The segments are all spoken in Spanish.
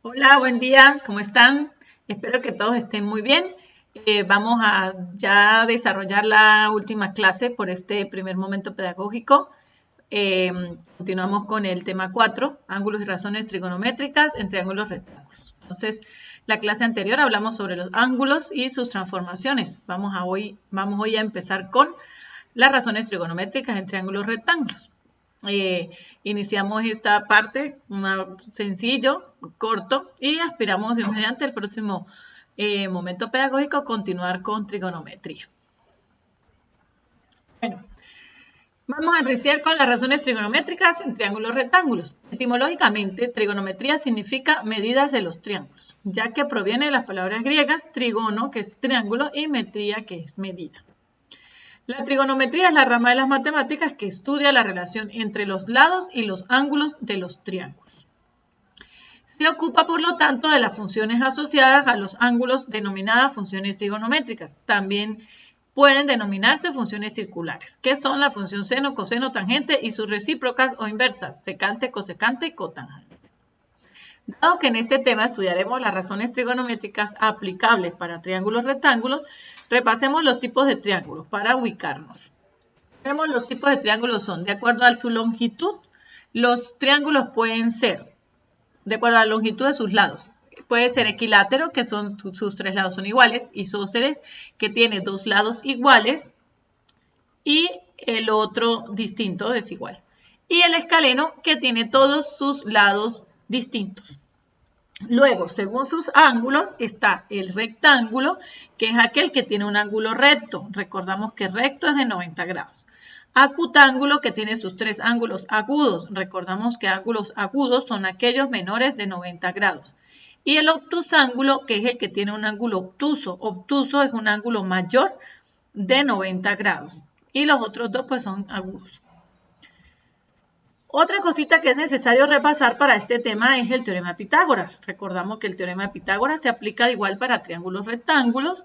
Hola, buen día, ¿cómo están? Espero que todos estén muy bien. Vamos a ya desarrollar la última clase por este primer momento pedagógico. Continuamos con el tema 4, ángulos y razones trigonométricas en triángulos rectángulos. Entonces, la clase anterior hablamos sobre los ángulos y sus transformaciones. Vamos hoy a empezar con las razones trigonométricas en triángulos rectángulos. Iniciamos esta parte, sencillo, corto, y aspiramos Dios mediante el próximo momento pedagógico continuar con trigonometría. Bueno, vamos a iniciar con las razones trigonométricas en triángulos rectángulos. Etimológicamente, trigonometría significa medidas de los triángulos, ya que proviene de las palabras griegas trigono, que es triángulo, y metría, que es medida. La trigonometría es la rama de las matemáticas que estudia la relación entre los lados y los ángulos de los triángulos. Se ocupa, por lo tanto, de las funciones asociadas a los ángulos denominadas funciones trigonométricas. También pueden denominarse funciones circulares, que son la función seno, coseno, tangente y sus recíprocas o inversas, secante, cosecante y cotangente. Dado que en este tema estudiaremos las razones trigonométricas aplicables para triángulos rectángulos, repasemos los tipos de triángulos para ubicarnos. Tenemos los tipos de triángulos son, de acuerdo a su longitud, los triángulos pueden ser, de acuerdo a la longitud de sus lados. Puede ser equilátero, que sus tres lados son iguales, isósceles, que tiene dos lados iguales, y el otro distinto, desigual. Y el escaleno, que tiene todos sus lados distintos. Luego, según sus ángulos, está el rectángulo, que es aquel que tiene un ángulo recto. Recordamos que recto es de 90 grados. Acutángulo, que tiene sus tres ángulos agudos. Recordamos que ángulos agudos son aquellos menores de 90 grados. Y el obtusángulo, que es el que tiene un ángulo obtuso. Obtuso es un ángulo mayor de 90 grados. Y los otros dos pues son agudos. Otra cosita que es necesario repasar para este tema es el teorema de Pitágoras. Recordamos que el teorema de Pitágoras se aplica igual para triángulos rectángulos,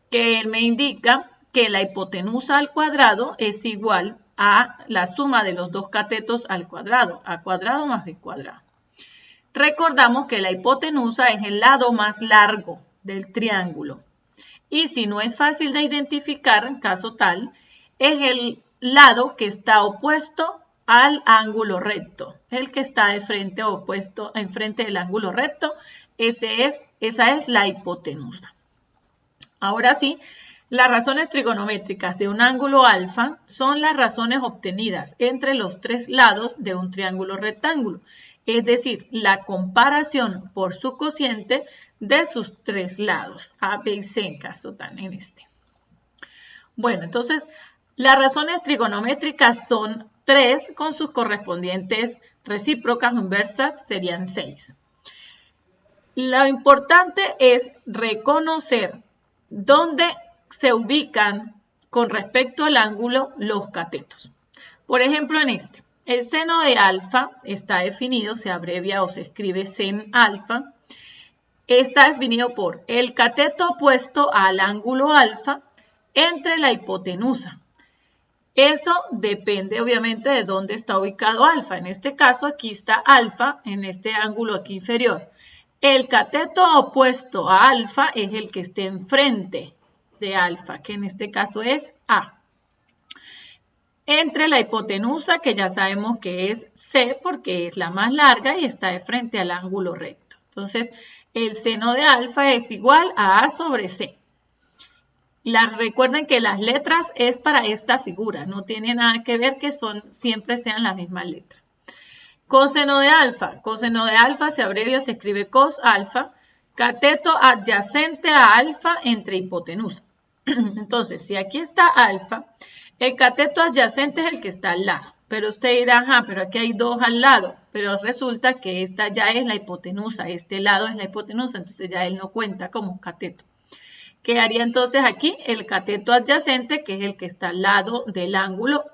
que él me indica que la hipotenusa al cuadrado es igual a la suma de los dos catetos al cuadrado, a cuadrado más b cuadrado. Recordamos que la hipotenusa es el lado más largo del triángulo. Y si no es fácil de identificar, en caso tal, es el lado que está opuesto al ángulo recto, el que está de frente opuesto enfrente del ángulo recto, esa es la hipotenusa. Ahora sí, las razones trigonométricas de un ángulo alfa son las razones obtenidas entre los tres lados de un triángulo rectángulo, es decir, la comparación por su cociente de sus tres lados, A, B y C en caso tal en este. Bueno, entonces, las razones trigonométricas son 3 con sus correspondientes recíprocas o inversas serían 6. Lo importante es reconocer dónde se ubican con respecto al ángulo los catetos. Por ejemplo, en este, el seno de alfa está definido, se abrevia o se escribe sen alfa, está definido por el cateto opuesto al ángulo alfa entre la hipotenusa. Eso depende obviamente de dónde está ubicado alfa. En este caso aquí está alfa en este ángulo aquí inferior. El cateto opuesto a alfa es el que esté enfrente de alfa, que en este caso es A. Entre la hipotenusa, que ya sabemos que es C porque es la más larga y está de frente al ángulo recto. Entonces, el seno de alfa es igual a A sobre C. Recuerden que las letras es para esta figura, no tiene nada que ver que siempre sean la misma letra. Coseno de alfa se abrevia, se escribe cos alfa, cateto adyacente a alfa entre hipotenusa. Entonces, si aquí está alfa, el cateto adyacente es el que está al lado. Pero usted dirá, ajá, pero aquí hay dos al lado. Pero resulta que esta ya es la hipotenusa, este lado es la hipotenusa, entonces ya él no cuenta como cateto. Quedaría entonces aquí el cateto adyacente, que es el que está al lado del ángulo,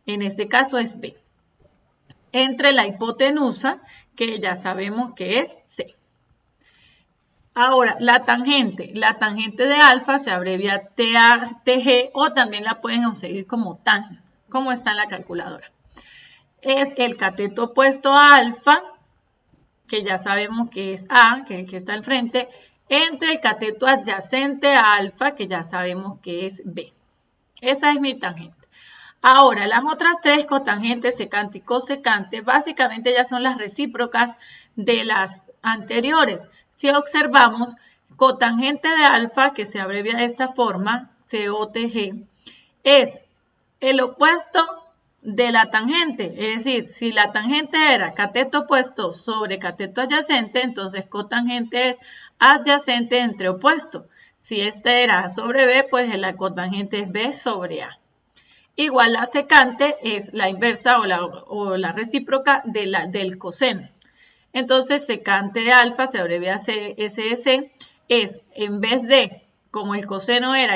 en este caso es B. Entre la hipotenusa, que ya sabemos que es C. Ahora, la tangente de alfa se abrevia TG o también la pueden conseguir como tan, como está en la calculadora. Es el cateto opuesto a alfa que ya sabemos que es A, que es el que está al frente, entre el cateto adyacente a alfa, que ya sabemos que es B. Esa es mi tangente. Ahora, las otras tres, cotangente, secante y cosecante, básicamente ya son las recíprocas de las anteriores. Si observamos, cotangente de alfa, que se abrevia de esta forma, COTG, es el opuesto de la tangente. Es decir, si la tangente era cateto opuesto sobre cateto adyacente, entonces cotangente es adyacente entre opuesto. Si este era A sobre B, pues la cotangente es B sobre A. Igual la secante es la inversa o la recíproca del coseno. Entonces, secante de alfa, se abrevia SS, es en vez de, como el coseno era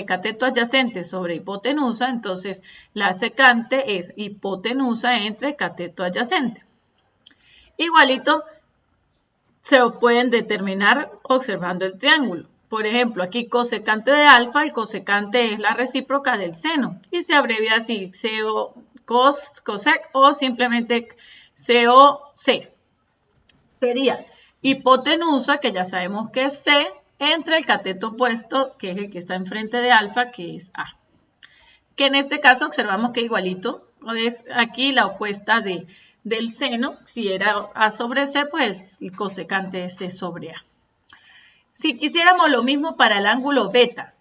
cateto adyacente sobre hipotenusa, entonces la secante es hipotenusa entre cateto adyacente. Igualito se pueden determinar observando el triángulo. Por ejemplo, aquí cosecante de alfa, el cosecante es la recíproca del seno y se abrevia así, cosec o simplemente COC. Sería hipotenusa, que ya sabemos que es C, entre el cateto opuesto, que es el que está enfrente de alfa, que es A. Que en este caso observamos que igualito es aquí la opuesta del seno. Si era A sobre C, pues el cosecante es C sobre A. Si quisiéramos lo mismo para el ángulo beta,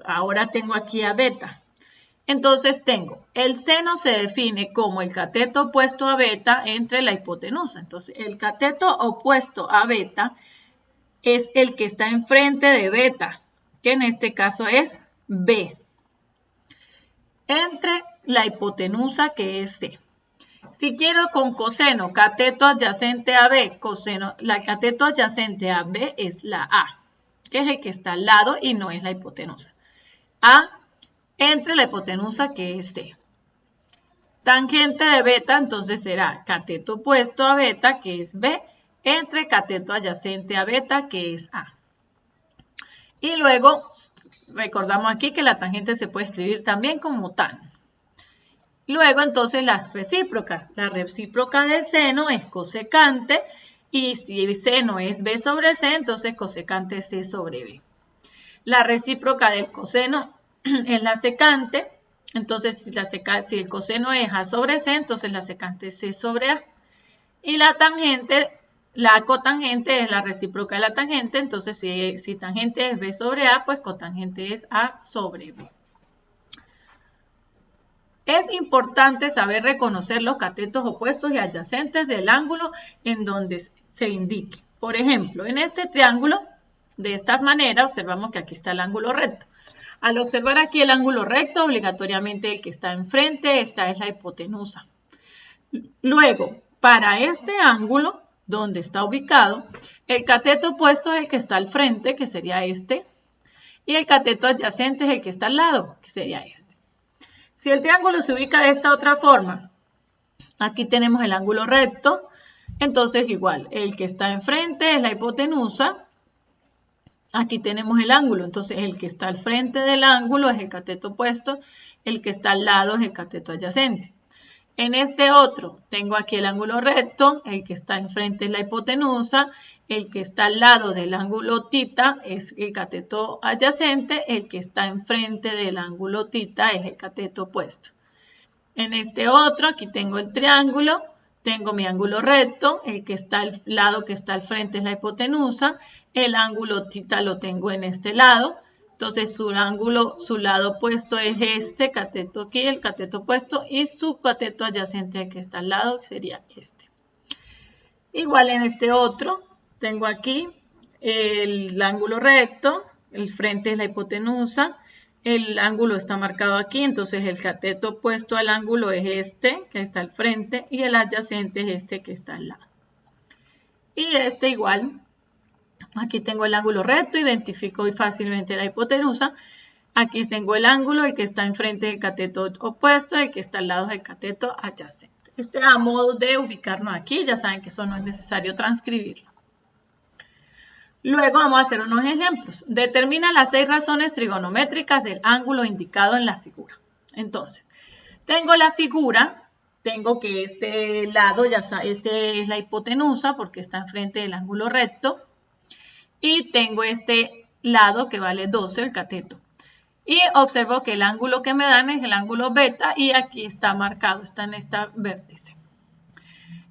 ahora tengo aquí a beta. Entonces tengo, el seno se define como el cateto opuesto a beta entre la hipotenusa. Entonces, el cateto opuesto a beta es el que está enfrente de beta, que en este caso es B, entre la hipotenusa, que es C. Si quiero con coseno, cateto adyacente a B, la cateto adyacente a B es la A, que es el que está al lado y no es la hipotenusa. A entre la hipotenusa, que es C. Tangente de beta, entonces será cateto opuesto a beta, que es B, entre cateto adyacente a beta, que es A. Y luego, recordamos aquí que la tangente se puede escribir también como tan. Luego, entonces, las recíprocas. La recíproca del seno es cosecante, y si el seno es B sobre C, entonces cosecante es C sobre B. La recíproca del coseno es la secante. Entonces, si el coseno es A sobre C, entonces la secante es C sobre A. Y la tangente, la cotangente es la recíproca de la tangente. Entonces, si tangente es B sobre A, pues cotangente es A sobre B. Es importante saber reconocer los catetos opuestos y adyacentes del ángulo en donde se indique. Por ejemplo, en este triángulo, de esta manera, observamos que aquí está el ángulo recto. Al observar aquí el ángulo recto, obligatoriamente el que está enfrente, esta es la hipotenusa. Luego, para este ángulo, donde está ubicado, el cateto opuesto es el que está al frente, que sería este, y el cateto adyacente es el que está al lado, que sería este. Si el triángulo se ubica de esta otra forma, aquí tenemos el ángulo recto, entonces igual, el que está enfrente es la hipotenusa. Aquí tenemos el ángulo, entonces el que está al frente del ángulo es el cateto opuesto, el que está al lado es el cateto adyacente. En este otro tengo aquí el ángulo recto, el que está enfrente es la hipotenusa, el que está al lado del ángulo tita es el cateto adyacente, el que está enfrente del ángulo tita es el cateto opuesto. En este otro, aquí tengo el triángulo, tengo mi ángulo recto, el que está al lado que está al frente es la hipotenusa, el ángulo tita lo tengo en este lado, entonces su lado opuesto es este cateto aquí, el cateto opuesto, y su cateto adyacente, el que está al lado, sería este. Igual en este otro, tengo aquí el ángulo recto, el frente es la hipotenusa, el ángulo está marcado aquí, entonces el cateto opuesto al ángulo es este, que está al frente, y el adyacente es este, que está al lado. Y este igual, aquí tengo el ángulo recto, identifico fácilmente la hipotenusa. Aquí tengo el ángulo, el que está enfrente del cateto opuesto, el que está al lado del cateto adyacente. Este es a modo de ubicarnos aquí, ya saben que eso no es necesario transcribirlo. Luego vamos a hacer unos ejemplos. Determina las 6 razones trigonométricas del ángulo indicado en la figura. Entonces, tengo la figura tengo que este lado, este es la hipotenusa porque está enfrente del ángulo recto. Y tengo este lado que vale 12, el cateto. Y observo que el ángulo que me dan es el ángulo beta y aquí está marcado, está en esta vértice.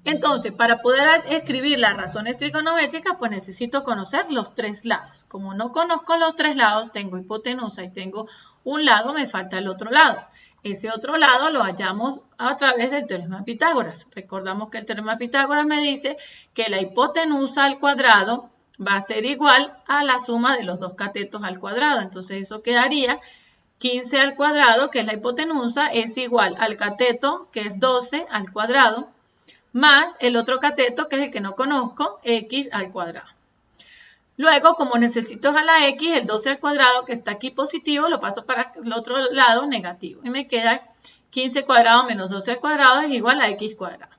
Entonces, para poder escribir las razones trigonométricas, pues necesito conocer los tres lados. Como no conozco los tres lados, tengo hipotenusa y tengo un lado, me falta el otro lado. Ese otro lado lo hallamos a través del teorema de Pitágoras. Recordamos que el teorema de Pitágoras me dice que la hipotenusa al cuadrado va a ser igual a la suma de los dos catetos al cuadrado. Entonces eso quedaría 15 al cuadrado, que es la hipotenusa, es igual al cateto, que es 12 al cuadrado, más el otro cateto, que es el que no conozco, x al cuadrado. Luego, como necesito a la x, el 12 al cuadrado, que está aquí positivo, lo paso para el otro lado negativo. Y me queda 15 cuadrado menos 12 al cuadrado es igual a x cuadrado.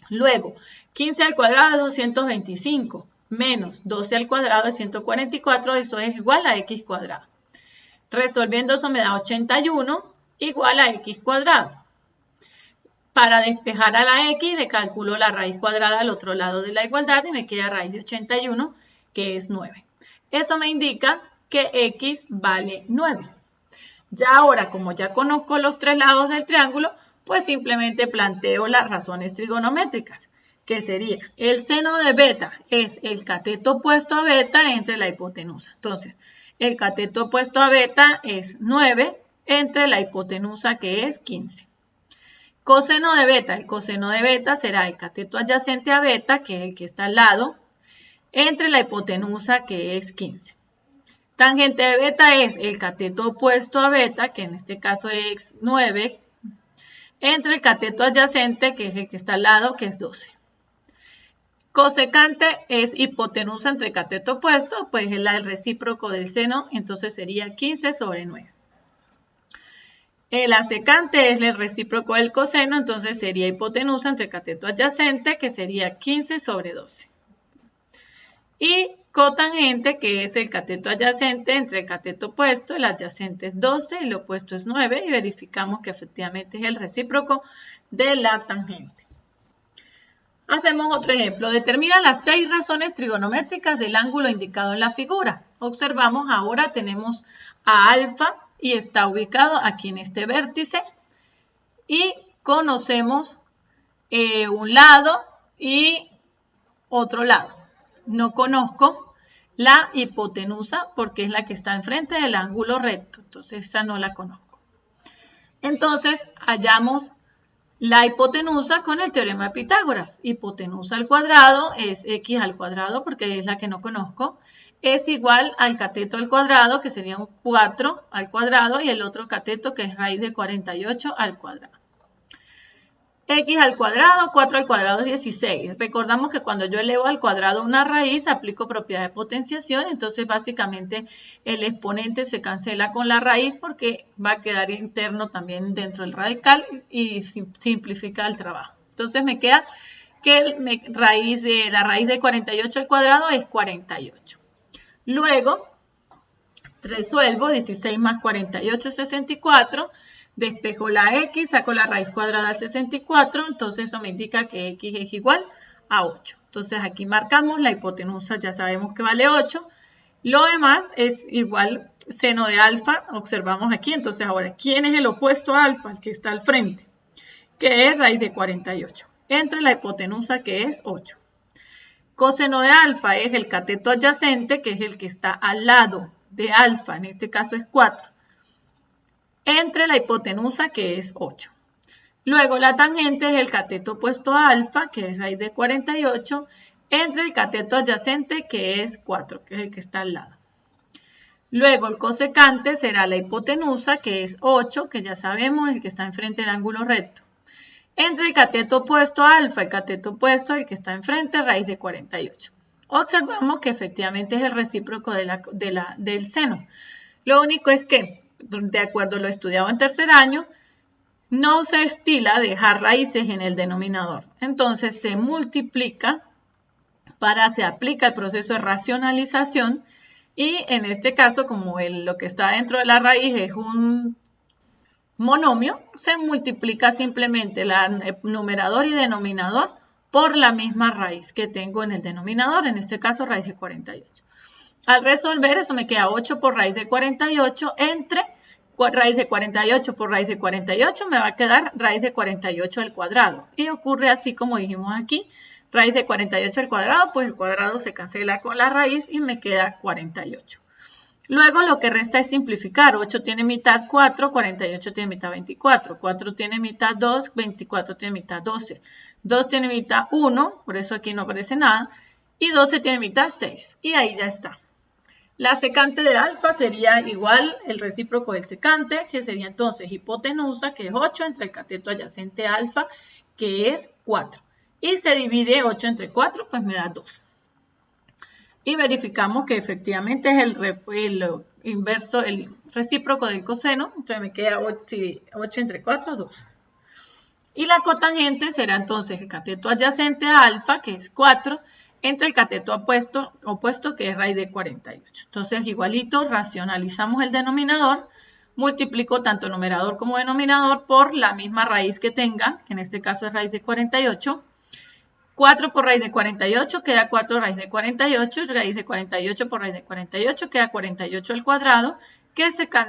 Luego, 15 al cuadrado es 225, menos 12 al cuadrado es 144, eso es igual a x cuadrado. Resolviendo eso me da 81 igual a x cuadrado. Para despejar a la x le calculo la raíz cuadrada al otro lado de la igualdad y me queda raíz de 81, que es 9. Eso me indica que x vale 9. Ya ahora, como ya conozco los tres lados del triángulo, pues simplemente planteo las razones trigonométricas, que sería el seno de beta es el cateto opuesto a beta entre la hipotenusa. Entonces, el cateto opuesto a beta es 9 entre la hipotenusa, que es 15. Coseno de beta, el coseno de beta será el cateto adyacente a beta, que es el que está al lado, entre la hipotenusa, que es 15. Tangente de beta es el cateto opuesto a beta, que en este caso es 9, entre el cateto adyacente, que es el que está al lado, que es 12. Cosecante es hipotenusa entre cateto opuesto, pues es el recíproco del seno, entonces sería 15 sobre 9. El asecante es el recíproco del coseno, entonces sería hipotenusa entre cateto adyacente, que sería 15 sobre 12. Y cotangente, que es el cateto adyacente entre el cateto opuesto, el adyacente es 12 y el opuesto es 9, y verificamos que efectivamente es el recíproco de la tangente. Hacemos otro ejemplo. Determina las 6 razones trigonométricas del ángulo indicado en la figura. Observamos ahora tenemos a alfa y está ubicado aquí en este vértice. Y conocemos un lado y otro lado. No conozco la hipotenusa porque es la que está enfrente del ángulo recto. Entonces esa no la conozco. Entonces hallamos la hipotenusa con el teorema de Pitágoras. Hipotenusa al cuadrado es x al cuadrado porque es la que no conozco. Es igual al cateto al cuadrado, que sería un 4 al cuadrado, y el otro cateto, que es raíz de 48 al cuadrado. X al cuadrado, 4 al cuadrado es 16. Recordamos que cuando yo elevo al cuadrado una raíz, aplico propiedad de potenciación, entonces básicamente el exponente se cancela con la raíz porque va a quedar interno también dentro del radical y simplifica el trabajo. Entonces me queda que la raíz de 48 al cuadrado es 48. Luego, resuelvo 16 más 48 es 64. Despejo la x, saco la raíz cuadrada de 64, entonces eso me indica que x es igual a 8. Entonces aquí marcamos la hipotenusa, ya sabemos que vale 8. Lo demás es igual seno de alfa, observamos aquí. Entonces ahora, ¿quién es el opuesto a alfa? El que está al frente, que es raíz de 48, entre la hipotenusa, que es 8. Coseno de alfa es el cateto adyacente, que es el que está al lado de alfa, en este caso es 4. Entre la hipotenusa, que es 8. Luego la tangente es el cateto opuesto a alfa, que es raíz de 48, entre el cateto adyacente, que es 4, que es el que está al lado. Luego el cosecante será la hipotenusa, que es 8, que ya sabemos, el que está enfrente del ángulo recto. Entre el cateto opuesto a alfa, el cateto opuesto, el que está enfrente, raíz de 48. Observamos que efectivamente es el recíproco del seno. Lo único es que, de acuerdo a lo estudiado en tercer año, no se estila dejar raíces en el denominador. Entonces se multiplica se aplica el proceso de racionalización y en este caso, como lo que está dentro de la raíz es un monomio, se multiplica simplemente el numerador y denominador por la misma raíz que tengo en el denominador, en este caso raíz de 48. Al resolver, eso me queda 8 por raíz de 48 entre raíz de 48 por raíz de 48, me va a quedar raíz de 48 al cuadrado. Y ocurre así como dijimos aquí, raíz de 48 al cuadrado, pues el cuadrado se cancela con la raíz y me queda 48. Luego lo que resta es simplificar. 8 tiene mitad 4, 48 tiene mitad 24. 4 tiene mitad 2, 24 tiene mitad 12. 2 tiene mitad 1, por eso aquí no aparece nada. Y 12 tiene mitad 6. Y ahí ya está. La secante de alfa sería igual el recíproco del secante, que sería entonces hipotenusa, que es 8 entre el cateto adyacente alfa, que es 4. Y se divide 8 entre 4, pues me da 2. Y verificamos que efectivamente es el inverso, el recíproco del coseno. Entonces me queda 8 entre 4, 2. Y la cotangente será entonces el cateto adyacente a alfa, que es 4, entre el cateto opuesto, que es raíz de 48. Entonces, igualito, racionalizamos el denominador, multiplico tanto numerador como denominador por la misma raíz que tenga, que en este caso es raíz de 48. 4 por raíz de 48 queda 4 raíz de 48, y raíz de 48 por raíz de 48 queda 48 al cuadrado,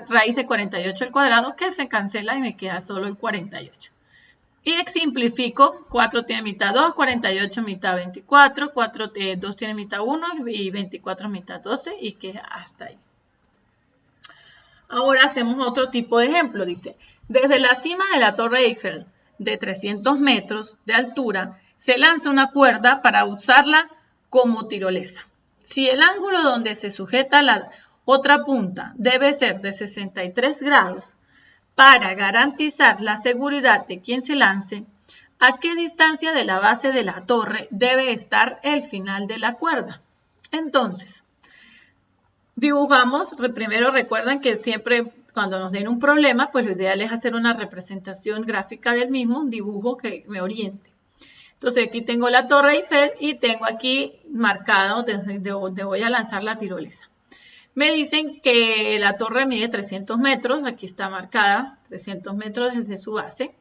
raíz de 48 al cuadrado, que se cancela y me queda solo el 48. Y simplifico, 4 tiene mitad 2, 48 mitad 24, 2 tiene mitad 1 y 24 mitad 12 y queda hasta ahí. Ahora hacemos otro tipo de ejemplo, dice, desde la cima de la Torre Eiffel de 300 metros de altura se lanza una cuerda para usarla como tirolesa. Si el ángulo donde se sujeta la otra punta debe ser de 63 grados, para garantizar la seguridad de quien se lance, ¿a qué distancia de la base de la torre debe estar el final de la cuerda? Entonces, dibujamos, primero recuerdan que siempre cuando nos den un problema, pues lo ideal es hacer una representación gráfica del mismo, un dibujo que me oriente. Entonces aquí tengo la Torre Eiffel y tengo aquí marcado desde donde voy a lanzar la tirolesa. Me dicen que la torre mide 300 metros, aquí está marcada, 300 metros desde su base,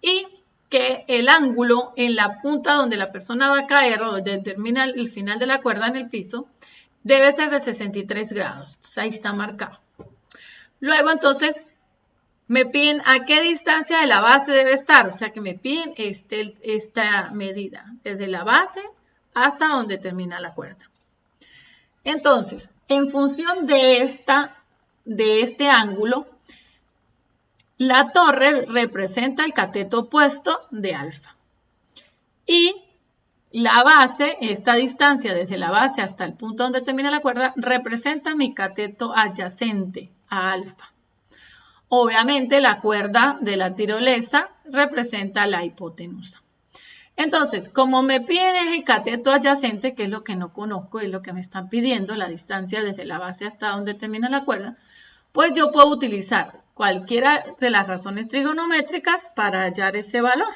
y que el ángulo en la punta donde la persona va a caer o donde termina el final de la cuerda en el piso, debe ser de 63 grados. Entonces, ahí está marcado. Luego, entonces, me piden a qué distancia de la base debe estar. O sea, que me piden esta medida, desde la base hasta donde termina la cuerda. Entonces, en función de este ángulo, la torre representa el cateto opuesto de alfa. Y la base, esta distancia desde la base hasta el punto donde termina la cuerda, representa mi cateto adyacente a alfa. Obviamente, la cuerda de la tirolesa representa la hipotenusa. Entonces, como me piden es el cateto adyacente, que es lo que no conozco, es lo que me están pidiendo, la distancia desde la base hasta donde termina la cuerda, pues yo puedo utilizar cualquiera de las razones trigonométricas para hallar ese valor.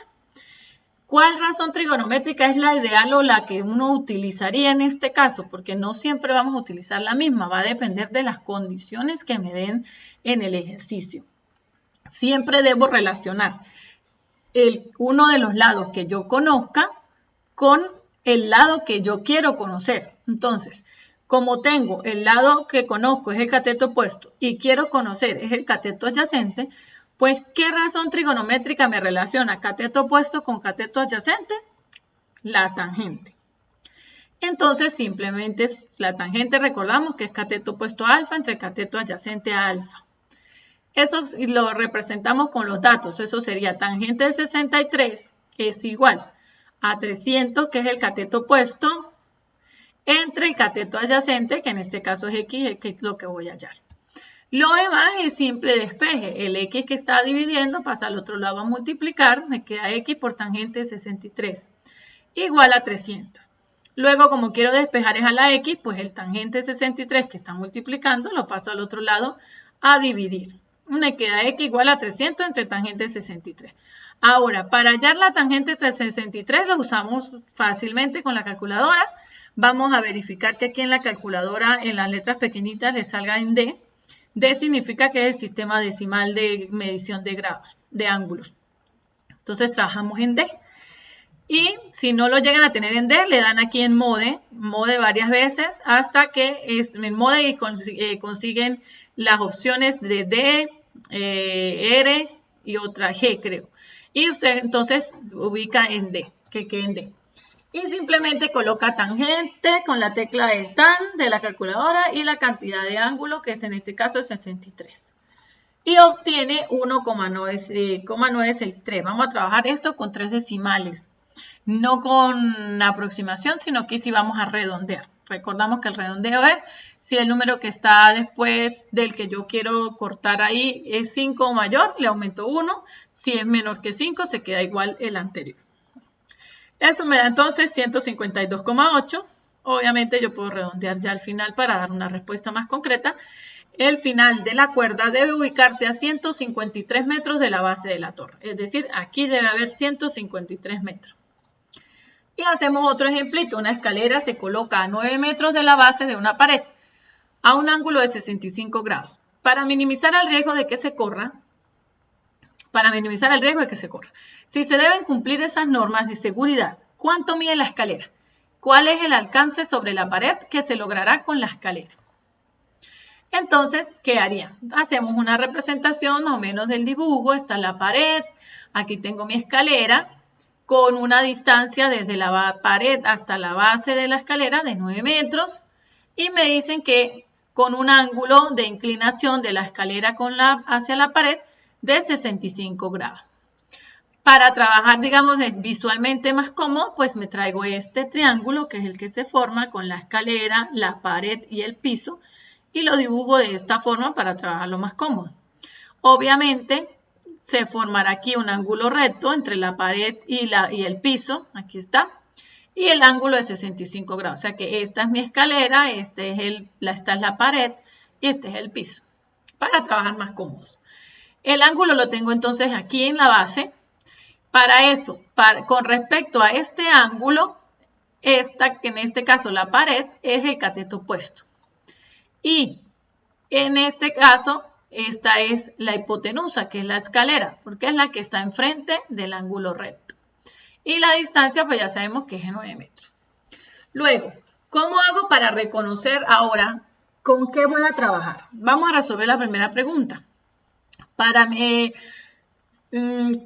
¿Cuál razón trigonométrica es la ideal o la que uno utilizaría en este caso? Porque no siempre vamos a utilizar la misma, va a depender de las condiciones que me den en el ejercicio. Siempre debo relacionar uno de los lados que yo conozca con el lado que yo quiero conocer. Entonces, como tengo el lado que conozco es el cateto opuesto y quiero conocer es el cateto adyacente, pues ¿qué razón trigonométrica me relaciona cateto opuesto con cateto adyacente? La tangente. Entonces, simplemente la tangente recordamos que es cateto opuesto a alfa entre cateto adyacente a alfa. Eso lo representamos con los datos. Eso sería tangente de 63 es igual a 300, que es el cateto opuesto, entre el cateto adyacente, que en este caso es X, que es lo que voy a hallar. Lo demás es simple despeje. El X que está dividiendo pasa al otro lado a multiplicar. Me queda X por tangente de 63 igual a 300. Luego, como quiero despejar es a la X, pues el tangente de 63 que está multiplicando lo paso al otro lado a dividir. Me queda X igual a 300 entre tangente de 63. Ahora, para hallar la tangente de 63 lo usamos fácilmente con la calculadora. Vamos a verificar que aquí en la calculadora, en las letras pequeñitas, le salga en D. D significa que es el sistema decimal de medición de grados, de ángulos. Entonces trabajamos en D. Y si no lo llegan a tener en D, le dan aquí en mode varias veces hasta que en mode consiguen las opciones de D, R y otra G, creo. Y usted entonces ubica en D, que quede en D. Y simplemente coloca tangente con la tecla del tan de la calculadora y la cantidad de ángulo, que es en este caso es 63. Y obtiene 1,963. Vamos a trabajar esto con 3 decimales. No con aproximación, sino que sí vamos a redondear. Recordamos que el redondeo es si el número que está después del que yo quiero cortar ahí es 5 o mayor, le aumento 1. Si es menor que 5, se queda igual el anterior. Eso me da entonces 152,8. Obviamente yo puedo redondear ya al final para dar una respuesta más concreta. El final de la cuerda debe ubicarse a 153 metros de la base de la torre. Es decir, aquí debe haber 153 metros. Y hacemos otro ejemplito. Una escalera se coloca a 9 metros de la base de una pared a un ángulo de 65 grados. Para minimizar el riesgo de que se corra, si se deben cumplir esas normas de seguridad, ¿cuánto mide la escalera? ¿Cuál es el alcance sobre la pared que se logrará con la escalera? Entonces, ¿qué haría? Hacemos una representación más o menos del dibujo. Está la pared, aquí tengo mi escalera, con una distancia desde la pared hasta la base de la escalera de 9 metros y me dicen que con un ángulo de inclinación de la escalera hacia la pared de 65 grados. Para trabajar, digamos, visualmente más cómodo, pues me traigo este triángulo que es el que se forma con la escalera, la pared y el piso y lo dibujo de esta forma para trabajarlo más cómodo. Obviamente, se formará aquí un ángulo recto entre la pared y el piso, aquí está, y el ángulo de 65 grados. O sea que esta es mi escalera, esta es la pared y este es el piso, para trabajar más cómodos. El ángulo lo tengo entonces aquí en la base. Para eso, con respecto a este ángulo, que en este caso la pared, es el cateto opuesto. Y en este caso, esta es la hipotenusa, que es la escalera, porque es la que está enfrente del ángulo recto. Y la distancia, pues ya sabemos que es de 9 metros. Luego, ¿cómo hago para reconocer ahora con qué voy a trabajar? Vamos a resolver la primera pregunta.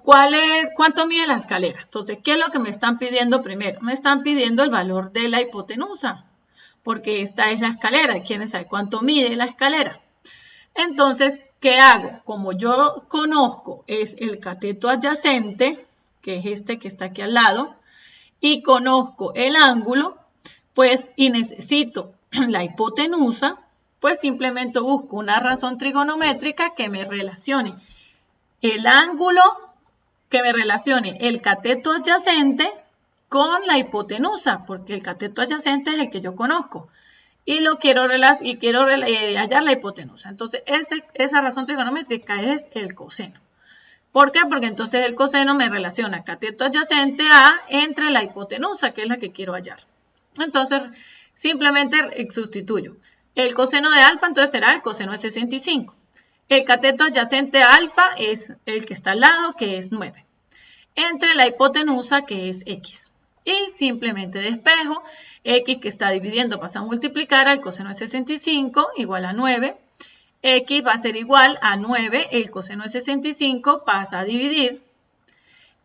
¿Cuánto mide la escalera? Entonces, ¿qué es lo que me están pidiendo primero? Me están pidiendo el valor de la hipotenusa, porque esta es la escalera. ¿Quieren saber cuánto mide la escalera? Entonces, ¿qué hago? Como yo conozco es el cateto adyacente, que es este que está aquí al lado, y conozco el ángulo, pues, y necesito la hipotenusa, pues simplemente busco una razón trigonométrica que me relacione el ángulo, que me relacione el cateto adyacente con la hipotenusa, porque el cateto adyacente es el que yo conozco. Y quiero hallar la hipotenusa. Entonces, esa razón trigonométrica es el coseno. ¿Por qué? Porque entonces el coseno me relaciona cateto adyacente a entre la hipotenusa, que es la que quiero hallar. Entonces, simplemente sustituyo. El coseno de alfa, entonces será el coseno de 65. El cateto adyacente a alfa es el que está al lado, que es 9. Entre la hipotenusa, que es x. Y simplemente despejo, x que está dividiendo pasa a multiplicar al coseno de 65 igual a 9. X va a ser igual a 9, el coseno de 65 pasa a dividir.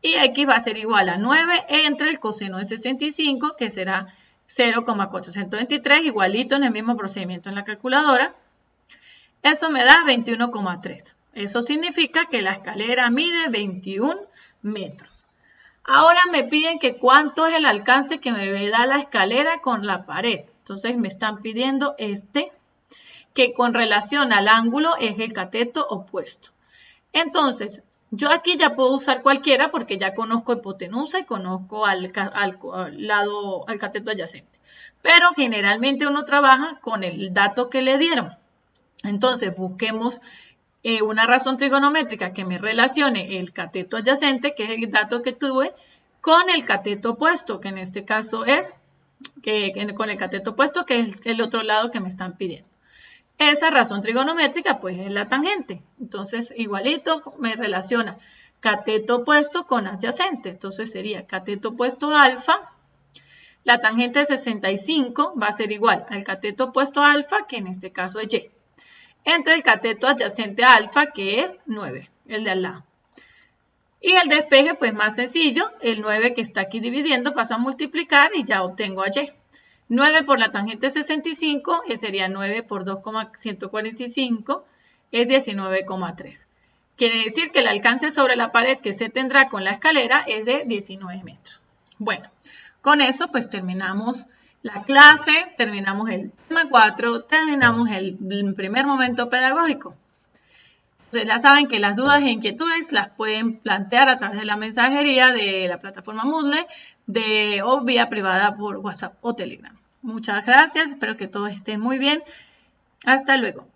Y x va a ser igual a 9 entre el coseno de 65, que será 0,423, igualito en el mismo procedimiento en la calculadora. Eso me da 21,3. Eso significa que la escalera mide 21 metros. Ahora me piden que cuánto es el alcance que me da la escalera con la pared. Entonces me están pidiendo que con relación al ángulo es el cateto opuesto. Entonces, yo aquí ya puedo usar cualquiera porque ya conozco hipotenusa y conozco al cateto adyacente. Pero generalmente uno trabaja con el dato que le dieron. Entonces, busquemos una razón trigonométrica que me relacione el cateto adyacente, que es el dato que tuve, con el cateto opuesto, que en este caso es con el cateto opuesto, que es el otro lado que me están pidiendo. Esa razón trigonométrica pues es la tangente. Entonces igualito me relaciona cateto opuesto con adyacente. Entonces sería cateto opuesto alfa. La tangente de 65 va a ser igual al cateto opuesto alfa, que en este caso es y, entre el cateto adyacente alfa, que es 9, el de al lado. Y el despeje, pues más sencillo, el 9 que está aquí dividiendo pasa a multiplicar y ya obtengo a y. 9 por la tangente de 65, que sería 9 por 2,145, es 19,3. Quiere decir que el alcance sobre la pared que se tendrá con la escalera es de 19 metros. Bueno, con eso pues terminamos la clase, terminamos el tema 4, terminamos el primer momento pedagógico. Entonces ya saben que las dudas e inquietudes las pueden plantear a través de la mensajería de la plataforma Moodle o vía privada por WhatsApp o Telegram. Muchas gracias, espero que todos estén muy bien. Hasta luego.